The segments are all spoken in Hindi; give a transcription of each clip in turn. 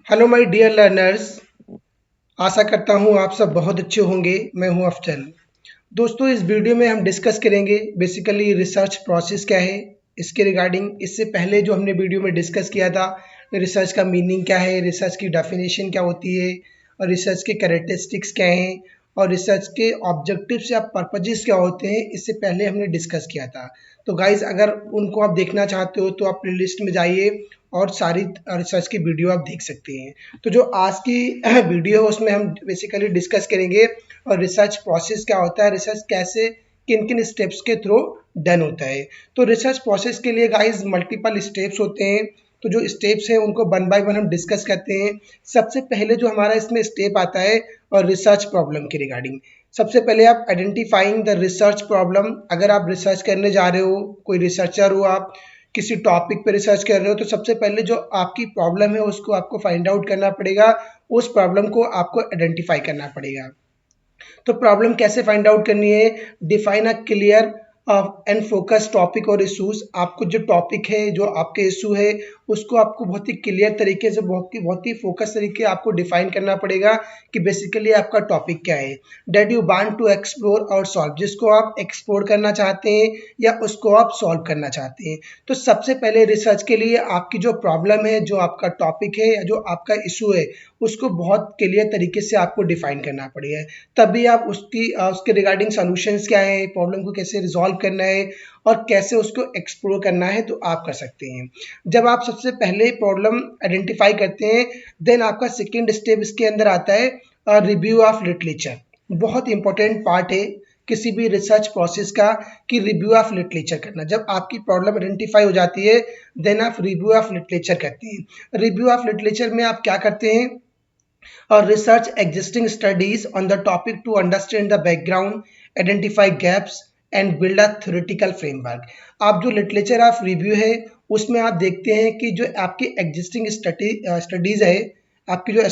Hello my dear learners. आशा करता हूँ आप सब बहुत अच्छे होंगे। मैं हूँ अफजल। दोस्तों, इस वीडियो में हम डिस्कस करेंगे बेसिकली रिसर्च प्रोसेस क्या है, इसके रिगार्डिंग। इससे पहले जो हमने वीडियो में डिस्कस किया था, रिसर्च का मीनिंग क्या है, रिसर्च की डेफिनेशन क्या होती है, और रिसर्च के कैरेक्टरिस्टिक्स क्या हैं, और रिसर्च के ऑब्जेक्टिव्स या पर्पजेस क्या होते हैं, इससे पहले हमने डिस्कस किया था। तो गाइज, अगर उनको आप देखना चाहते हो तो आप प्लेलिस्ट में जाइए और सारी रिसर्च की वीडियो आप देख सकते हैं। तो जो आज की वीडियो है उसमें हम बेसिकली डिस्कस करेंगे और रिसर्च प्रोसेस क्या होता है, रिसर्च कैसे किन किन स्टेप्स के थ्रू डन होता है। तो रिसर्च प्रोसेस के लिए गाइस मल्टीपल स्टेप्स होते हैं। तो जो स्टेप्स हैं उनको वन बाय वन हम डिस्कस करते हैं। सबसे पहले जो हमारा इसमें स्टेप आता है और रिसर्च प्रॉब्लम के रिगार्डिंग। सबसे पहले आप आइडेंटिफाइंग द रिसर्च प्रॉब्लम। अगर आप रिसर्च करने जा रहे हो, कोई रिसर्चर हो, आप किसी टॉपिक पे रिसर्च कर रहे हो, तो सबसे पहले जो आपकी प्रॉब्लम है उसको आपको फाइंड आउट करना पड़ेगा। उस प्रॉब्लम को आपको आइडेंटिफाई करना पड़ेगा। तो प्रॉब्लम कैसे फाइंड आउट करनी है? Define a clear and focus topic और इशूज। आपको जो टॉपिक है, जो आपके इशू है, उसको आपको बहुत ही क्लियर तरीके से, बहुत ही फोकस तरीके आपको डिफाइन करना पड़ेगा कि बेसिकली आपका टॉपिक क्या है। That you want to explore और सॉल्व, जिसको आप एक्सप्लोर करना चाहते हैं या उसको आप सॉल्व करना चाहते हैं। तो सबसे पहले रिसर्च के लिए आपकी जो प्रॉब्लम है, जो आपका टॉपिक है या जो आपका इशू है, उसको बहुत क्लियर तरीके से आपको डिफाइन करना पड़ेगा। तभी आप उसके रिगार्डिंग सॉल्यूशंस क्या है, प्रॉब्लम को कैसे रिजॉल्व करना है और कैसे उसको एक्सप्लोर करना है, तो आप कर सकते हैं। जब आप सबसे पहले प्रॉब्लम आइडेंटिफाई करते हैं, देन आपका सेकेंड स्टेप इसके अंदर आता है रिव्यू ऑफ लिटरेचर। बहुत इंपॉर्टेंट पार्ट है किसी भी रिसर्च प्रोसेस का कि रिव्यू ऑफ लिटरेचर करना। जब आपकी प्रॉब्लम आइडेंटिफाई हो जाती है, देन आप रिव्यू ऑफ लिटरेचर करते हैं। रिव्यू ऑफ लिटरेचर में आप क्या करते हैं? or research existing studies on the topic to understand the background, identify gaps and build a theoretical framework। आप जो लिटरेचर ऑफ रिव्यू है उसमें आप देखते हैं कि जो आपकी एग्जिस्टिंग स्टडीज है, आपकी जो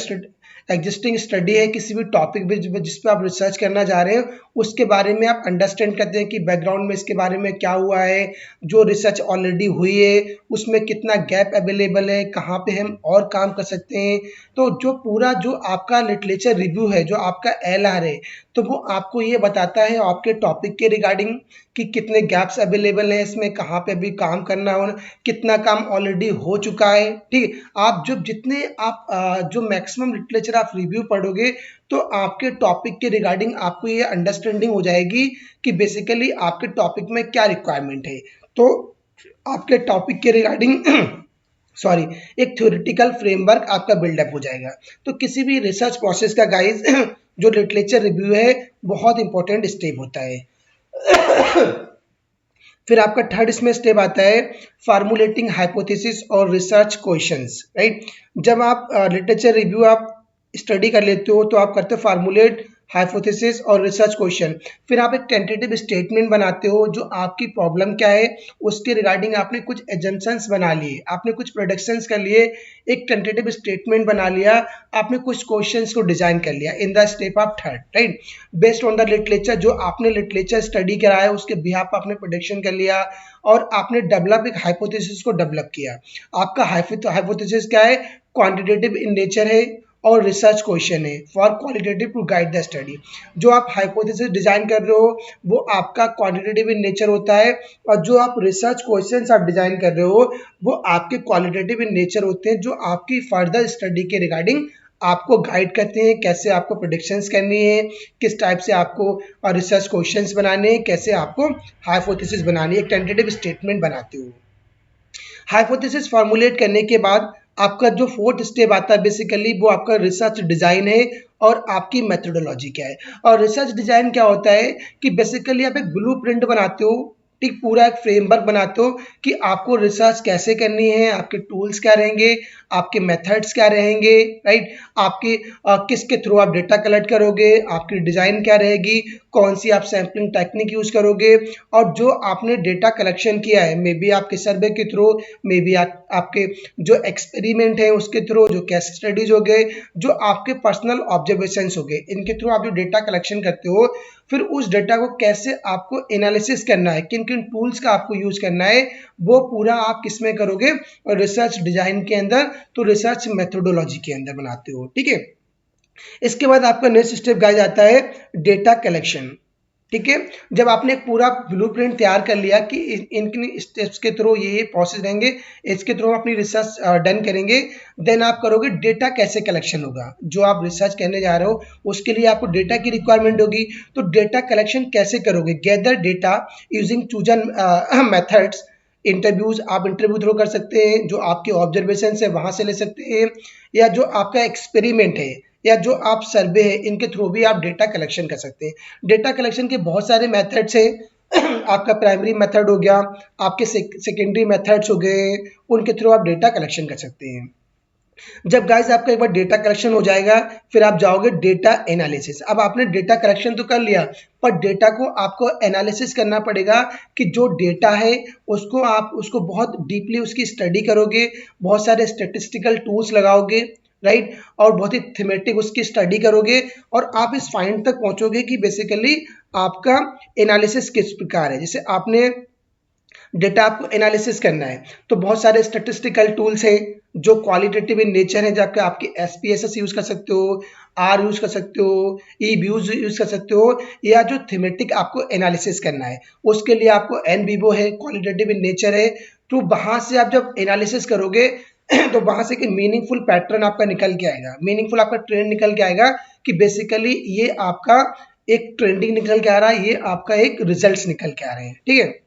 एग्जिस्टिंग स्टडी है किसी भी टॉपिक पे जिस पे आप रिसर्च करना जा रहे हैं, उसके बारे में आप अंडरस्टैंड करते हैं कि बैकग्राउंड में इसके बारे में क्या हुआ है, जो रिसर्च ऑलरेडी हुई है उसमें कितना गैप अवेलेबल है, कहाँ पे हम और काम कर सकते हैं। तो जो पूरा जो आपका लिटरेचर रिव्यू है, जो आपका एलआर है, तो वो आपको ये बताता है आपके टॉपिक के रिगार्डिंग कि कितने गैप्स अवेलेबल हैं इसमें, कहाँ पे अभी काम करना हो, कितना काम ऑलरेडी हो चुका है। ठीक है, आप जो जितने आप जो मैक्सिमम लिटरेचर आप रिव्यू पढ़ोगे, तो आपके टॉपिक के रिगार्डिंग आपको ये अंडरस्टैंडिंग हो जाएगी कि बेसिकली आपके टॉपिक में क्या रिक्वायरमेंट है। तो आपके टॉपिक के रिगार्डिंग सॉरी, एक थ्योरेटिकल फ्रेमवर्क आपका बिल्डअप हो जाएगा। तो किसी भी रिसर्च प्रोसेस का गाइस जो लिटरेचर रिव्यू है बहुत इंपॉर्टेंट स्टेप होता है। फिर आपका थर्ड इसमें स्टेप आता है फार्मुलेटिंग हाइपोथेसिस और रिसर्च क्वेश्चंस। राइट, जब आप लिटरेचर रिव्यू आप स्टडी कर लेते हो तो आप करते हो फार्मुलेट हाइपोथेसिस और रिसर्च क्वेश्चन। फिर आप एक टेंटेटिव स्टेटमेंट बनाते हो, जो आपकी प्रॉब्लम क्या है उसके रिगार्डिंग आपने कुछ एजम्पशंस बना लिए, आपने कुछ प्रोडक्शंस कर लिए, एक टेंटेटिव स्टेटमेंट बना लिया, आपने कुछ क्वेश्चंस को डिजाइन कर लिया in the step of third. Right, based on the literature, जो आपने लिटरेचर स्टडी करा है उसके बिहाफ आपने प्रोडक्शन कर लिया और आपने डेवलप एक हाइपोथेसिस को डेवलप किया। आपका हाइपोथेसिस क्या है? क्वांटिटेटिव इन नेचर है और रिसर्च क्वेश्चन है for qualitative to guide the study. जो आप हाइपोथेसिस डिजाइन कर रहे हो वो आपका क्वांटिटेटिव इन नेचर होता है, और जो आप रिसर्च क्वेश्चंस आप डिजाइन कर रहे हो वो आपके क्वालिटेटिव इन नेचर होते हैं, जो आपकी फर्दर स्टडी के रिगार्डिंग आपको गाइड करते हैं, कैसे आपको प्रेडिक्शंस करनी है, किस टाइप से आपको रिसर्च क्वेश्चंस बनाने हैं, कैसे आपको हाइपोथेसिस बनानी है, एक टेंटेटिव स्टेटमेंट बनाते हो। हाइपोथेसिस फॉर्मुलेट करने के बाद आपका जो फोर्थ स्टेप आता है बेसिकली वो आपका रिसर्च डिजाइन है और आपकी मेथोडोलॉजी क्या है। और रिसर्च डिजाइन क्या होता है कि बेसिकली आप एक ब्लूप्रिंट बनाते हो, ठीक, पूरा एक फ्रेमवर्क बनाते हो कि आपको रिसर्च कैसे करनी है, आपके टूल्स क्या रहेंगे, आपके मेथड्स क्या रहेंगे। राइट, आपके किसके थ्रू आप डेटा कलेक्ट करोगे, आपकी डिजाइन क्या रहेगी, कौन सी आप सैम्पलिंग टेक्निक यूज करोगे, और जो आपने डेटा कलेक्शन किया है, मे बी आपके सर्वे के थ्रू, मे बी आपके जो एक्सपेरिमेंट है उसके थ्रू, जो केस स्टडीज हो गए, जो आपके पर्सनल ऑब्जर्वेशंस हो गए, इनके थ्रू आप जो डेटा कलेक्शन करते हो, फिर उस डेटा को कैसे आपको एनालिसिस करना है, किन किन टूल्स का आपको यूज करना है, वो पूरा आप किस में करोगे, रिसर्च डिजाइन के अंदर, तो रिसर्च मेथोडोलॉजी के अंदर बनाते हो। ठीक है, इसके बाद आपका नेक्स्ट स्टेप गाइस आता है डेटा कलेक्शन। ठीक है, जब आपने पूरा ब्लूप्रिंट तैयार कर लिया कि इन स्टेप्स के थ्रू ये प्रोसेस रहेंगे, इसके थ्रू अपनी रिसर्च डन करेंगे, देन आप करोगे डेटा कैसे कलेक्शन होगा। जो आप रिसर्च करने जा रहे हो उसके लिए आपको डेटा की रिक्वायरमेंट होगी, तो डेटा कलेक्शन कैसे करोगे, gather data using chosen methods. Interviews, आप इंटरव्यू थ्रू कर सकते हैं, जो आपके ऑब्जर्वेशन है वहां से ले सकते हैं, या जो आपका एक्सपेरिमेंट है, या जो आप सर्वे है, इनके थ्रू भी आप डेटा कलेक्शन कर सकते हैं। डेटा कलेक्शन के बहुत सारे मेथड्स हैं आपका प्राइमरी मेथड हो गया, आपके सेकेंडरी मेथड्स हो गए, उनके थ्रू आप डेटा कलेक्शन कर सकते हैं। जब गाइस आपका एक बार डेटा कलेक्शन हो जाएगा, फिर आप जाओगे डेटा एनालिसिस। अब आपने डेटा कलेक्शन तो कर लिया, पर डेटा को आपको एनालिसिस करना पड़ेगा कि जो डेटा है उसको बहुत डीपली उसकी स्टडी करोगे, बहुत सारे स्टेटिस्टिकल टूल्स लगाओगे, राइट, और बहुत ही थीमेटिक उसकी स्टडी करोगे, और आप इस फाइंड तक पहुंचोगे कि बेसिकली आपका एनालिसिस किस प्रकार है। जैसे आपने डेटा आपको एनालिसिस करना है, तो बहुत सारे स्टैटिस्टिकल टूल्स हैं जो क्वालिटेटिव इन नेचर है, जबकि आपके एसपीएसएस यूज कर सकते हो, आर यूज कर सकते हो, ई व्यूज यूज कर सकते हो, या जो थीमेटिक आपको एनालिसिस करना है उसके लिए आपको एन वीवो है, क्वालिटेटिव इन नेचर है। तो वहां से आप जब एनालिसिस करोगे तो वहां से एक मीनिंगफुल पैटर्न आपका निकल के आएगा, मीनिंगफुल आपका ट्रेंड निकल के आएगा कि बेसिकली ये आपका एक ट्रेंडिंग निकल के आ रहा है, ये आपका एक रिजल्ट्स निकल के आ रहे हैं। ठीक है,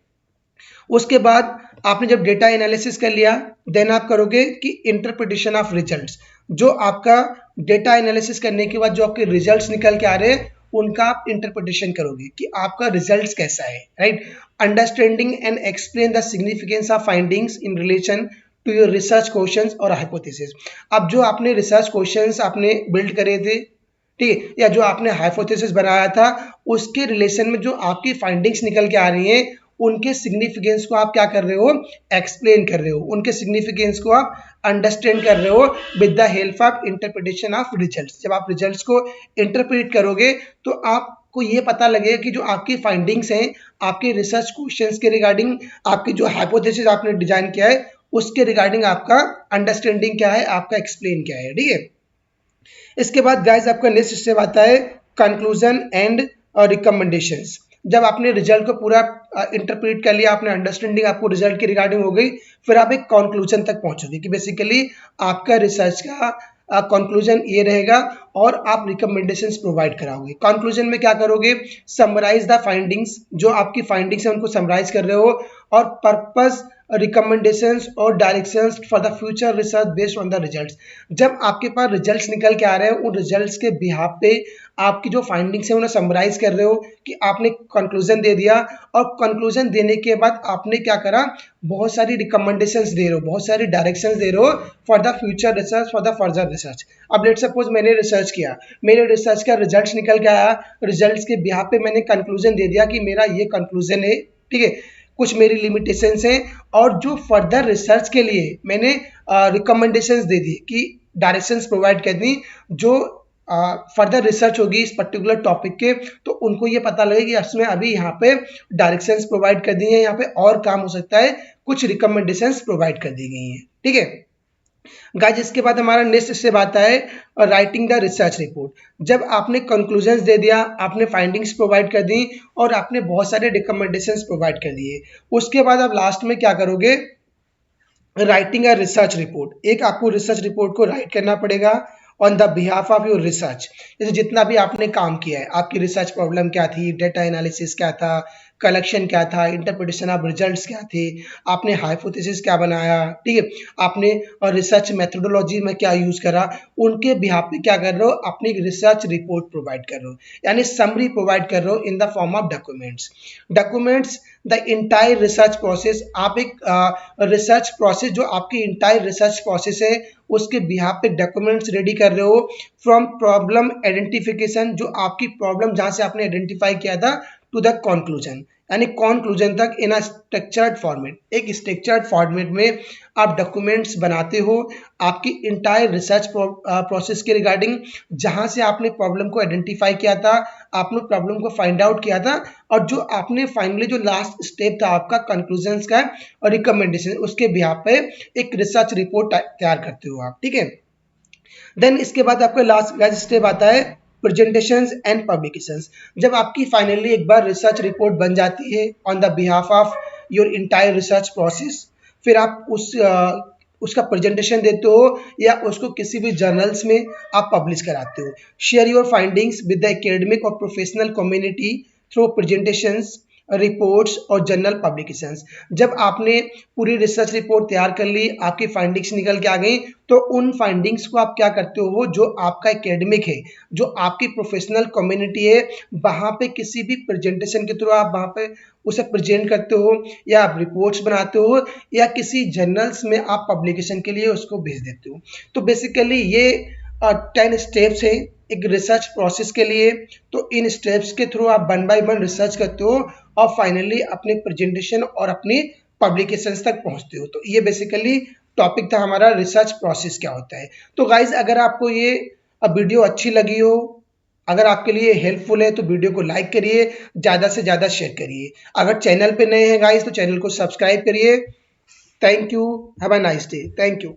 उसके बाद आपने जब डेटा एनालिसिस कर लिया, देन आप करोगे कि इंटरप्रिटेशन ऑफ रिजल्ट्स। जो आपका डेटा एनालिसिस करने के बाद जो आपके रिजल्ट्स निकल के आ रहे हैं, उनका आप इंटरप्रिटेशन करोगे कि आपका रिजल्ट्स कैसा है, right. Understanding and explain the significance of findings in relation to your research questions और हाइपोथेसिस। अब जो आपने रिसर्च क्वेश्चंस आपने बिल्ड करे थे, ठीक है, या जो आपने हाइपोथेसिस बनाया था, उसके रिलेशन में जो आपकी फाइंडिंग्स निकल के आ रही हैं, उनके सिग्निफिकेंस को आप क्या कर रहे हो, एक्सप्लेन कर रहे हो, उनके सिग्निफिकेंस को आप अंडरस्टैंड कर रहे हो with the help of interpretation of results. जब आप रिजल्ट्स को इंटरप्रेट करोगे तो आपको ये पता लगेगा कि जो आपकी फाइंडिंग्स हैं, आपके रिसर्च क्वेश्चंस के रिगार्डिंग, आपकी जो हाइपोथेसिस आपने डिजाइन किया है उसके रिगार्डिंग आपका अंडरस्टैंडिंग क्या है, आपका एक्सप्लेन क्या है। ठीक है, इसके बाद गाइस आपका नेक्स्ट स्टेप आता है कंक्लूजन एंड रिकमेंडेशंस। जब आपने रिजल्ट को पूरा इंटरप्रेट कर लिया, आपने अंडरस्टैंडिंग आपको रिजल्ट की रिगार्डिंग हो गई, फिर आप एक कंक्लूजन तक पहुंचोगे कि बेसिकली आपका रिसर्च का कंक्लूजन ये रहेगा, और आप रिकमेंडेशंस प्रोवाइड कराओगे। कंक्लूजन में क्या करोगे, समराइज द फाइंडिंग्स, जो आपकी फाइंडिंग्स है उनको समराइज कर रहे हो, और पर्पस, रिकमेंडेशंस और directions for the future research based on the results. जब आपके पास रिजल्ट्स निकल के आ रहे हैं, उन रिजल्ट्स के बिहाफ पे आपकी जो फाइंडिंग्स है उन्हें समराइज कर रहे हो कि आपने कंक्लूजन दे दिया, और कंक्लूजन देने के बाद आपने क्या करा, बहुत सारी रिकमेंडेशंस दे रहे हो, बहुत सारी डायरेक्शंस दे रहे हो for the future research, for the further research. अब लेट सपोज मैंने रिसर्च किया, मेरे रिसर्च का रिजल्ट्स निकल के आया, रिजल्ट्स के बिहाफ पे मैंने कंक्लूजन दे दिया कि मेरा ये कंक्लूजन है, ठीक है, कुछ मेरी लिमिटेशंस हैं, और जो फर्दर रिसर्च के लिए मैंने रिकमेंडेशंस दे दी कि डायरेक्शंस प्रोवाइड कर दी, जो फर्दर रिसर्च होगी इस पर्टिकुलर टॉपिक के, तो उनको ये पता लगे कि इसमें अभी यहाँ पे डायरेक्शंस प्रोवाइड कर दी हैं, यहाँ पे और काम हो सकता है, कुछ रिकमेंडेशंस प्रोवाइड कर दी गई हैं। ठीक है गाइस, इसके बाद हमारा नेक्स्ट स्टेप आता है राइटिंग द रिसर्च रिपोर्ट। जब आपने कंक्लूजन्स दे दिया, आपने फाइंडिंग्स प्रोवाइड कर दी, और आपने बहुत सारे रिकमेंडेशंस प्रोवाइड कर दिए, उसके बाद आप लास्ट में क्या करोगे, राइटिंग अ रिसर्च रिपोर्ट। एक आपको रिसर्च रिपोर्ट को राइट करना पड़ेगा on the behalf of your research. जैसे जितना भी आपने काम किया है, आपकी रिसर्च प्रॉब्लम क्या थी, डेटा एनालिसिस क्या था, कलेक्शन क्या था, इंटरप्रिटेशन ऑफ रिजल्ट्स क्या थे, आपने हाइपोथेसिस क्या बनाया, ठीक है, आपने रिसर्च मेथोडोलॉजी में क्या यूज़ करा, उनके बिहाफ पे क्या कर रहे हो, अपनी रिसर्च रिपोर्ट प्रोवाइड कर रहे हो, यानी समरी प्रोवाइड कर रहे हो in the form of documents the entire research process. आप एक रिसर्च प्रोसेस, जो आपकी इंटायर रिसर्च प्रोसेस है, उसके बिहाफ पे डॉक्यूमेंट्स रेडी कर रहे हो फ्रॉम प्रॉब्लम आइडेंटिफिकेशन, जो आपकी प्रॉब्लम जहां से आपने आइडेंटिफाई किया था, टू द कंक्लूजन, यानी कंक्लूजन तक इन अ स्ट्रक्चर्ड फॉर्मेट। एक स्ट्रक्चर्ड फॉर्मेट में आप डॉक्यूमेंट्स बनाते हो आपकी इंटायर रिसर्च प्रोसेस के रिगार्डिंग, जहां से आपने प्रॉब्लम को आइडेंटिफाई किया था, आपने प्रॉब्लम को फाइंड आउट किया था, और जो आपने फाइनली जो लास्ट स्टेप था आपका कंक्लूजन्स का और रिकमेंडेशन, उसके बिहाफ पे एक रिसर्च रिपोर्ट तैयार करते हो आप, ठीक है। देन इसके बाद आपका लास्ट स्टेप आता है प्रेजेंटेशंस एंड पब्लिकेशंस। जब आपकी फाइनली एक बार रिसर्च रिपोर्ट बन जाती है on the behalf of your entire research process, फिर आप उसका प्रेजेंटेशन देते हो या उसको किसी भी जर्नल्स में आप पब्लिश कराते हो। Share your findings with the academic और professional community through presentations, reports और जर्नल पब्लिकेशंस। जब आपने पूरी रिसर्च रिपोर्ट तैयार कर ली, आपकी फाइंडिंग्स निकल के आ गई, तो उन फाइंडिंग्स को आप क्या करते हो, जो आपका एकेडमिक है, जो आपकी प्रोफेशनल कम्युनिटी है, वहाँ पे किसी भी प्रेजेंटेशन के थ्रू आप वहाँ पे उसे प्रेजेंट करते हो, या आप रिपोर्ट्स बनाते हो, या किसी जर्नल्स में आप पब्लिकेशन के लिए उसको भेज देते हो। तो बेसिकली ये 10 स्टेप्स है एक रिसर्च प्रोसेस के लिए। तो इन स्टेप्स के थ्रू आप वन बाय वन रिसर्च करते हो और फाइनली अपने प्रेजेंटेशन और अपनी पब्लिकेशंस तक पहुंचते हो। तो ये बेसिकली टॉपिक था हमारा, रिसर्च प्रोसेस क्या होता है। तो गाइज, अगर आपको ये वीडियो अच्छी लगी हो, अगर आपके लिए हेल्पफुल है, तो वीडियो को लाइक करिए, ज़्यादा से ज़्यादा शेयर करिए। अगर चैनल पे नए हैं गाइज, तो चैनल को सब्सक्राइब करिए। Thank you, have a nice day, thank you.